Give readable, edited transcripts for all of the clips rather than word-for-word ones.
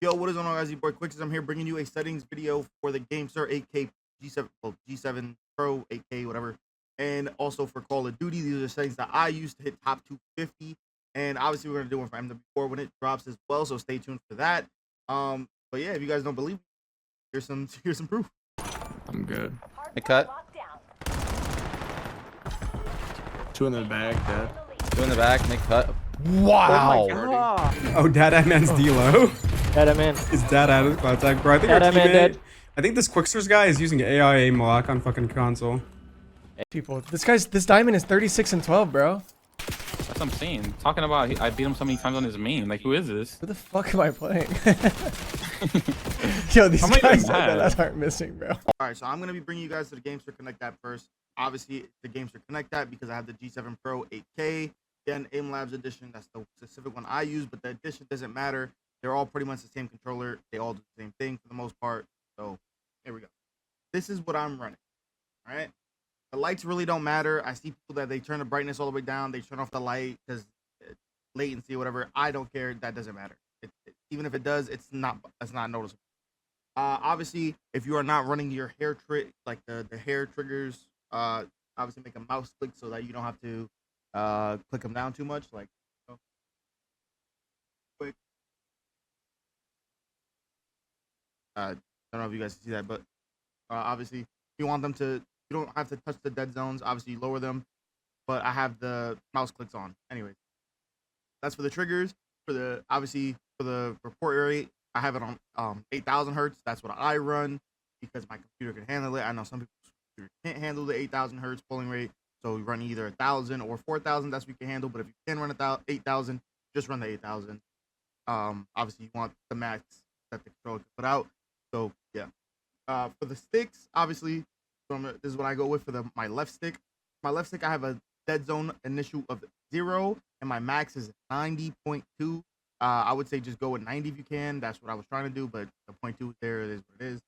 Yo, what is going on, guys? Your boy Qwixrs. I'm here bringing you a settings video for the Qwixrs 8K G7, well, G7 Pro 8K, whatever, and also for Call of Duty. These are the settings that I use to hit top 250, and obviously we're gonna do one for MW4 when it drops as well. So stay tuned for that. But yeah, if you guys don't believe me, here's some proof. I'm good. I cut. Two in the bag, dead. Two in the back, make cut. Wow. Oh, Dad Man's D-Lo. Dad Man. Is Dad out of cloud tag, bro? I think our Dad Man teammate, dead. I think this Qwixrs guy is using AI aim lock on fucking console. People, this diamond is 36 and 12, bro. That's what I'm saying. Talking about, I beat him so many times on his main. Like, who is this? Who the fuck am I playing? Yo, these I'm not guys even mad. that aren't missing, bro. All right, so I'm gonna be bringing you guys to the Qwixrs Connect app first. Obviously, the Qwixrs Connect app because I have the G7 Pro 8K. Again, Aim Labs edition. That's the specific one I use, but the edition doesn't matter. They're all pretty much the same controller. They all do the same thing for the most part. So here we go. This is what I'm running. All right. The lights really don't matter. I see people that they turn the brightness all the way down. They turn off the light because latency or whatever. I don't care. That doesn't matter. Even if it does, it's not noticeable. Obviously, if you are not running your hair trick, like the hair triggers, obviously make a mouse click so that you don't have to click them down too much. Like, quick. I don't know if you guys see that, but obviously, if you want them to, you don't have to touch the dead zones. Obviously, you lower them, but I have the mouse clicks on. Anyways, that's for the triggers. For the for the report area, I have it on 8,000 hertz. That's what I run because my computer can handle it. I know some people can't handle the 8,000 hertz polling rate, so we run either 1,000 or 4,000. That's what you can handle. But if you can run 8,000, just run the 8,000. Obviously, you want the max that the controller can put out. So yeah. For the sticks, obviously, this is what I go with for my left stick. My left stick, I have a dead zone initial of 0, and my max is 90.2. I would say just go with 90 if you can. That's what I was trying to do, but the 0.2 there, it is what it is.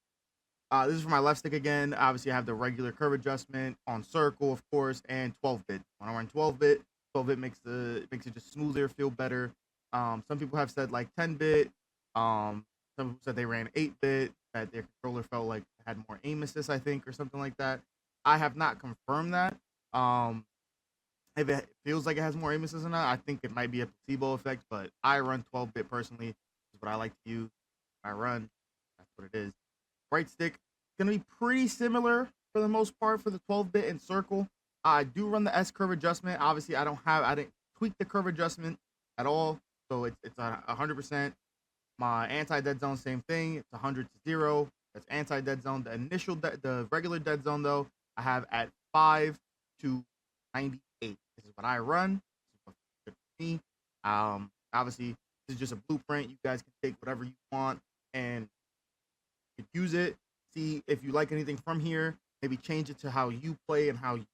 This is for my left stick again. Obviously, I have the regular curve adjustment on circle, of course, and 12-bit. When I run 12-bit, 12-bit makes it just smoother, feel better. Some people have said like 10-bit. Some people said they ran 8-bit, that their controller felt like it had more aim assist, I think, or something like that. I have not confirmed that. If it feels like it has more aim assist or not, I think it might be a placebo effect, but I run 12-bit personally. Is what I like to use. I run. That's what it is. Right stick, going to be pretty similar for the most part for the 12-bit and circle. I do run the S curve adjustment. Obviously, I didn't tweak the curve adjustment at all, so it's 100%. My anti-dead zone, same thing. It's 100 to 0. That's anti-dead zone. The initial, the regular dead zone, though, I have at 5 to 98. This is what I run. This is what's good for me. Obviously, this is just a blueprint. You guys can take whatever you want and you can use it. See if you like anything from here. Maybe change it to how you play and how you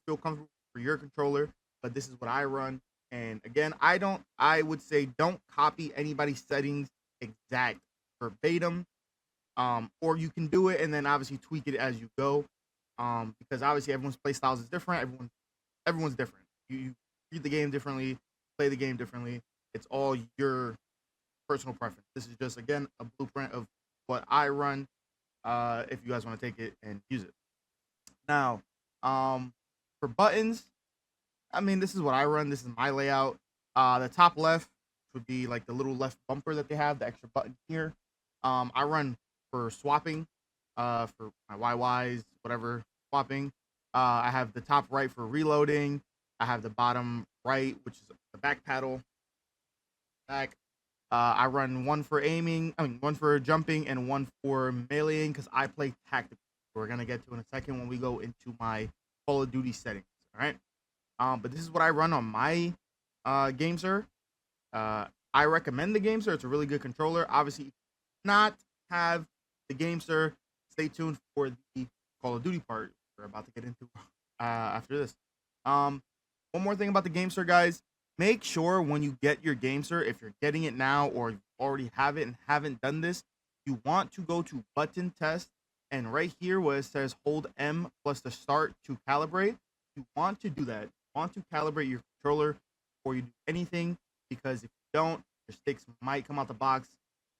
feel comfortable for your controller. But this is what I run. And again, I would say don't copy anybody's settings exact verbatim. Or you can do it and then obviously tweak it as you go. Because obviously everyone's play styles is different. Everyone's different. You read the game differently, play the game differently. It's all your personal preference. This is just, again, a blueprint of what I run. If you guys want to take it and use it. Now, for buttons, I mean, this is what I run. This is my layout. The top left would be like the little left bumper that they have, the extra button here. I run for swapping, for my YYs, whatever, swapping. I have the top right for reloading. I have the bottom right, which is the back paddle. Back. I run one for aiming, one for jumping, and one for meleeing because I play tactical. We're gonna get to in a second when we go into my Call of Duty settings. All right. But this is what I run on my Qwixrs. I recommend the Qwixrs. It's a really good controller. Obviously, if you do not have the Qwixrs, stay tuned for the Call of Duty part we're about to get into after this. One more thing about the Qwixrs, guys. Make sure when you get your Qwixrs, if you're getting it now or you already have it and haven't done this, you want to go to button test. And right here where it says hold M plus the start to calibrate, you want to do that. Want to calibrate your controller before you do anything, because if you don't, your sticks might come out the box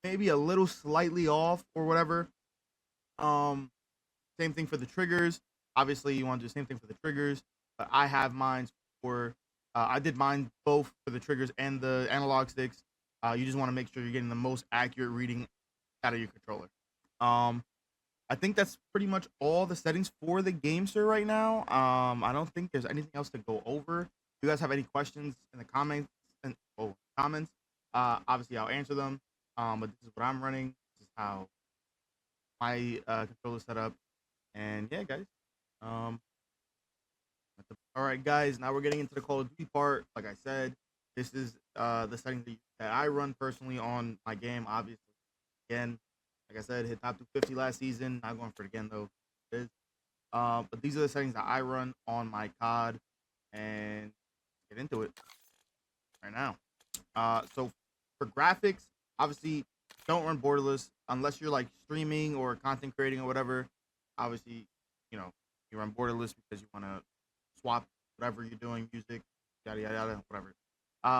maybe a little slightly off or whatever. Same thing for the triggers. Obviously, you want to do the same thing for the triggers. But I have mine for. I did mine both for the triggers and the analog sticks. You just want to make sure you're getting the most accurate reading out of your controller. I think that's pretty much all the settings for the GameSir right now. I don't think there's anything else to go over. If you guys have any questions in the comments, obviously I'll answer them. But this is what I'm running. This is how my controller is set up. And yeah, guys. All right, guys. Now we're getting into the Call of Duty part. Like I said, this is the settings that I run personally on my game. Obviously, again, like I said, hit top 250 last season. Not going for it again though. It is. But these are the settings that I run on my COD, and get into it right now. So for graphics, obviously, don't run borderless unless you're like streaming or content creating or whatever. Obviously, you run borderless because you want to swap whatever you're doing, music, yada yada yada, whatever.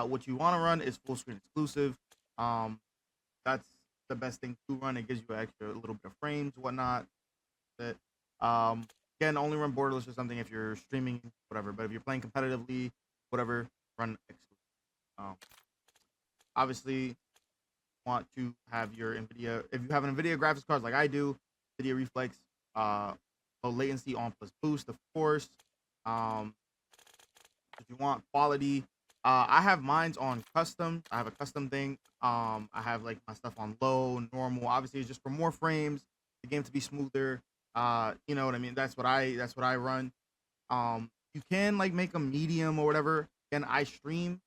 What you want to run is full screen exclusive. That's the best thing to run. It gives you extra a little bit of frames, whatnot. That again, only run borderless or something if you're streaming, whatever. But if you're playing competitively, whatever, run exclusive. Obviously, want to have your NVIDIA. If you have an NVIDIA graphics card like I do, NVIDIA Reflex, low latency on plus boost, of course. If you want quality, I have mine's on custom. I have a custom thing. I have like my stuff on low, normal. Obviously, it's just for more frames, the game to be smoother. You know what I mean? That's what I run. You can like make a medium or whatever. Again, I stream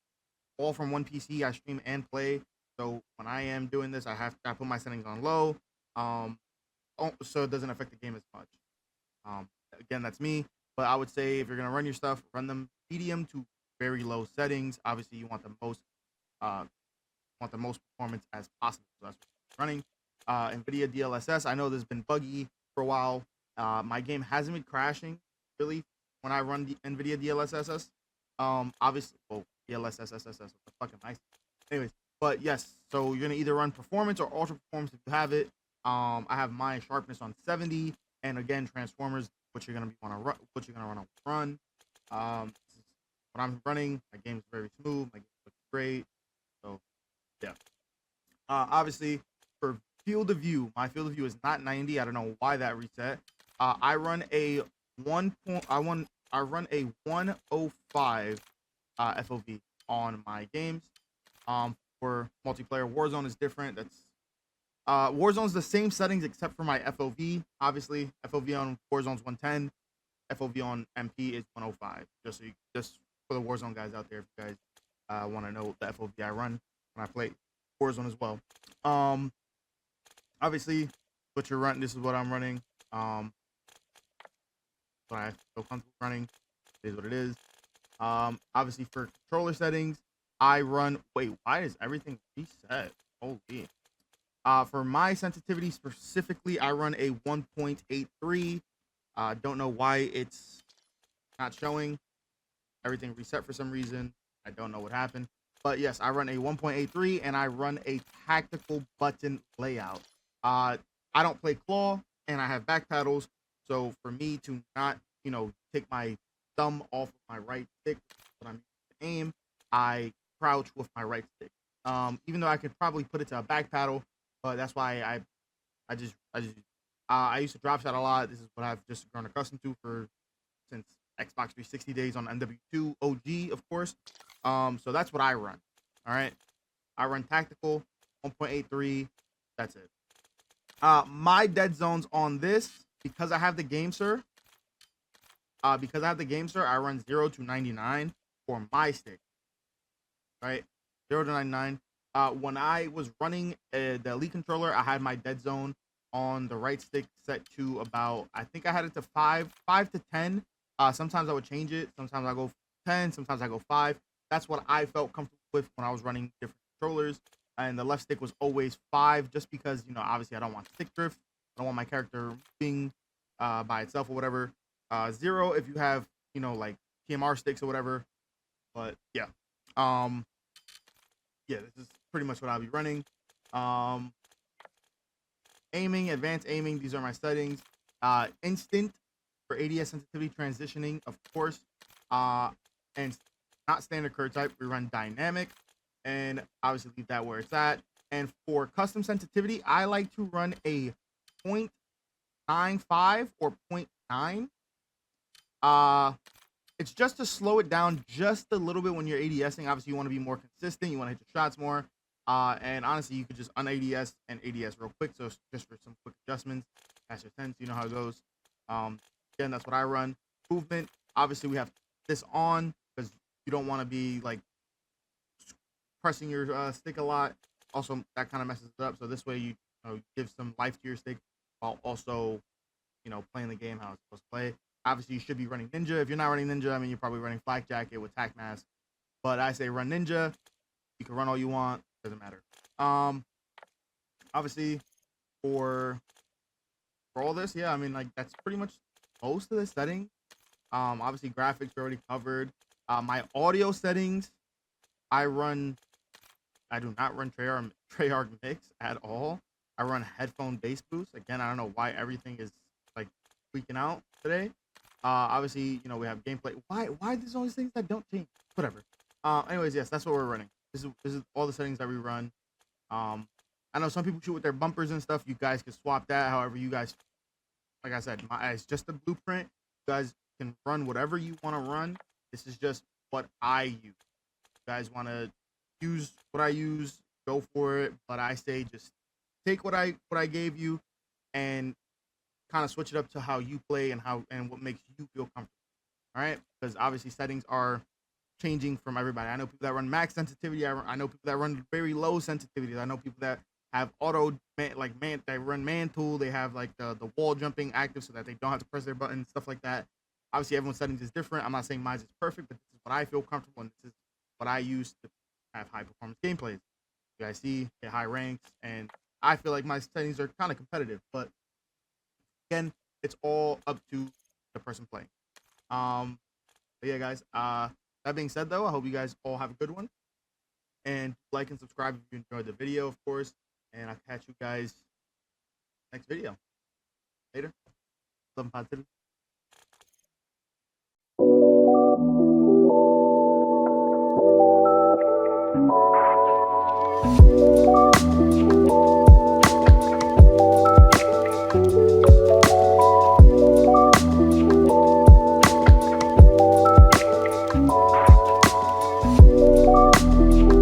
all from one PC. I stream and play. So when I am doing this, I put my settings on low. So it doesn't affect the game as much. Again, that's me. But I would say if you're gonna run your stuff, run them medium to very low settings. Obviously, you want the most performance as possible. So that's what I'm running. NVIDIA DLSS. I know this has been buggy for a while. My game hasn't been crashing really when I run the NVIDIA DLSS. Obviously, DLSS. Fucking nice. Anyways, but yes. So you're gonna either run performance or ultra performance if you have it. I have my sharpness on 70, and again, transformers. What you're gonna run. This is what I'm running. My game is very smooth. My game looks great. So yeah. Obviously for field of view, my field of view is not 90. I don't know why that reset. I run a 105 FOV on my games. For multiplayer, Warzone is different. That's Warzone's the same settings except for my FOV. Obviously, FOV on Warzone's 110. FOV on MP is 105. Just for the Warzone guys out there, if you guys want to know the FOV I run when I play Warzone as well. Obviously, what you're running, this is what I'm running. What I feel comfortable running. It is what it is. Obviously for controller settings, I run. Wait, why is everything reset? Holy. For my sensitivity specifically, I run a 1.83. Don't know why it's not showing. Everything reset for some reason. I don't know what happened. But yes, I run a 1.83 and I run a tactical button layout. I don't play claw and I have back paddles. So for me to not, take my thumb off of my right stick when I'm using to aim, I crouch with my right stick. Even though I could probably put it to a back paddle, but that's why I used to drop shot a lot. This is what I've just grown accustomed to since Xbox 360 days on MW2 OG, of course. So that's what I run. All right, I run tactical 1.83. That's it. My dead zones on this because I have the GameSir. I run 0 to 99 for my stick. Right, 0 to 99. When I was running the Elite controller, I had my dead zone on the right stick set to about, I think I had it to 5 to 10. Sometimes I would change it. Sometimes I go 10. Sometimes I go 5. That's what I felt comfortable with when I was running different controllers. And the left stick was always 5, just because, obviously I don't want stick drift. I don't want my character being by itself or whatever. 0 if you have, like TMR sticks or whatever. But yeah. Yeah, this is pretty much what I'll be running. aiming, advanced aiming. These are my settings. Instant for ADS sensitivity transitioning, of course. And not standard curve type. We run dynamic, and obviously leave that where it's at. And for custom sensitivity, I like to run a 0.95 or 0.9. It's just to slow it down just a little bit when you're ADSing. Obviously, you want to be more consistent. You want to hit your shots more. And honestly, you could just un-ADS and ADS real quick. So just for some quick adjustments, that's your sense. You know how it goes. Again, that's what I run. Movement. Obviously, we have this on because you don't want to be like pressing your stick a lot. Also, that kind of messes it up. So this way, you know, give some life to your stick while also, you know, playing the game how it's supposed to play. Obviously, you should be running Ninja. If you're not running Ninja, I mean, you're probably running Flak Jacket with Tac Mask. But I say run Ninja. You can run all you want. Doesn't matter. Obviously, for all this, yeah, I mean, like, that's pretty much most of the settings. Obviously, graphics are already covered. My audio settings, I do not run Treyarch Mix at all. I run headphone bass boost. Again, I don't know why everything is like freaking out today. Obviously, you know, we have gameplay. Why there's all these things that don't change? Whatever. Anyways, yes, that's what we're running. This is all the settings that we run. I know some people shoot with their bumpers and stuff. You guys can swap that however you guys. Like I said, it's just a blueprint. You guys can run whatever you want to run. This is just what I use. You guys want to use what I use, go for it. But I say just take what I gave you and kind of switch it up to how you play and what makes you feel comfortable. All right, because obviously settings are changing from everybody. I know people that run max sensitivity. I know people that run very low sensitivity. I know people that have they run man tool. They have like the wall jumping active so that they don't have to press their button, stuff like that. Obviously, everyone's settings is different. I'm not saying mine is perfect, but this is what I feel comfortable and this is what I use to have high performance gameplays. You guys see, get high ranks, and I feel like my settings are kind of competitive, but again, it's all up to the person playing. But yeah, guys. That being said, though, I hope you guys all have a good one, and like and subscribe if you enjoyed the video, of course. And I'll catch you guys next video. Later. Love and positivity.